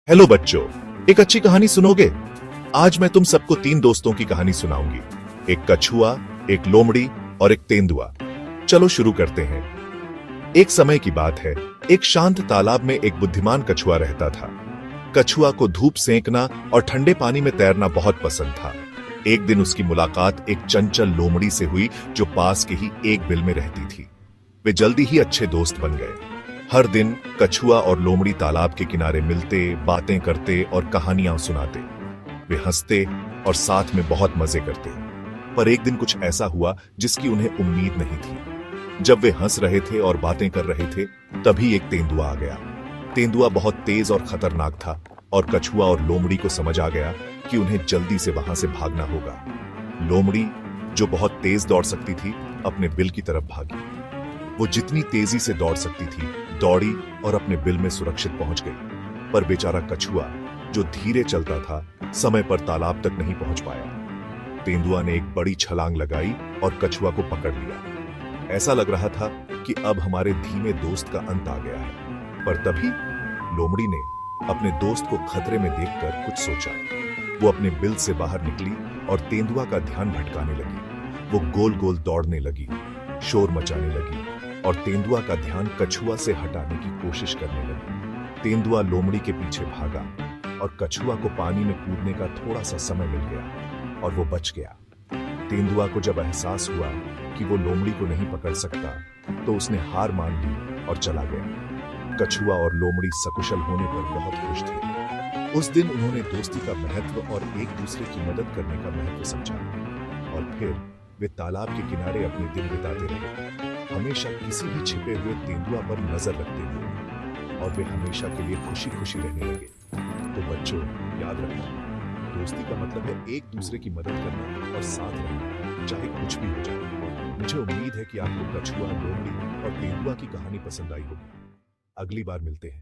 Hello बच्चों, एक अच्छी कहानी सुनोगे? आज मैं तुम सबको तीन दोस्तों की कहानी सुनाऊंगी। एक कछुआ, एक लोमड़ी और एक तेंदुआ। चलो शुरू करते हैं। एक समय की बात है, एक शांत तालाब में एक बुद्धिमान कछुआ रहता था। कछुआ को धूप सेंकना और ठंडे पानी में तैरना बहुत पसंद था। एक दिन उसकी मुलाकात एक चंचल लोमड़ी से हुई जो पास के ही एक बिल में रहती थी। वे जल्दी ही अच्छे दोस्त बन गए। हर दिन कछुआ और लोमड़ी तालाब के किनारे मिलते, बातें करते और कहानियां सुनाते। वे हंसते और साथ में बहुत मजे करते। पर एक दिन कुछ ऐसा हुआ जिसकी उन्हें उम्मीद नहीं थी। जब वे हंस रहे थे और बातें कर रहे थे, तभी एक तेंदुआ आ गया। तेंदुआ बहुत तेज और खतरनाक था और कछुआ और लोमड़ी को समझ आ गया कि उन्हें जल्दी से वहां से भागना होगा। लोमड़ी, जो बहुत तेज दौड़ सकती थी, अपने बिल की तरफ भागी। वो जितनी तेजी से दौड़ सकती थी, दौड़ी और अपने बिल में सुरक्षित पहुंच गई। पर बेचारा कछुआ, जो धीरे चलता था, समय पर तालाब तक नहीं पहुंच पाया। तेंदुआ ने एक बड़ी छलांग लगाई और कछुआ को पकड़ लिया। ऐसा लग रहा था कि अब हमारे धीमे दोस्त का अंत आ गया है। पर तभी लोमड़ी ने अपने दोस्त को खतरे में देखकर कुछ सोचा। वो अपने बिल से बाहर निकली और तेंदुआ का ध्यान भटकाने लगी। वो गोल गोल दौड़ने लगी, शोर मचाने लगी और तेंदुआ का ध्यान कछुआ से हटाने की कोशिश करने लगी। तेंदुआ लोमड़ी के पीछे भागा और कछुआ को पानी में कूदने का थोड़ा सा समय मिल गया और वो बच गया। तेंदुआ को जब एहसास हुआ कि वो लोमड़ी को नहीं पकड़ सकता, तो उसने हार मान ली और चला गया। कछुआ और लोमड़ी सकुशल होने पर बहुत खुश थे। उस दिन उन्होंने दोस्ती का महत्व और एक दूसरे की मदद करने का महत्व समझा और फिर वे तालाब के किनारे अपने दिन बिताते रहे, हमेशा किसी भी छिपे हुए तेंदुआ पर नजर रखते हुए। और वे हमेशा के लिए खुशी खुशी रहने लगे। तो बच्चों, याद रखना, दोस्ती का मतलब है एक दूसरे की मदद करना और साथ रहना, चाहे कुछ भी हो जाए। मुझे उम्मीद है कि आपको कछुआ, लोमड़ी और तेंदुआ की कहानी पसंद आई होगी। अगली बार मिलते हैं।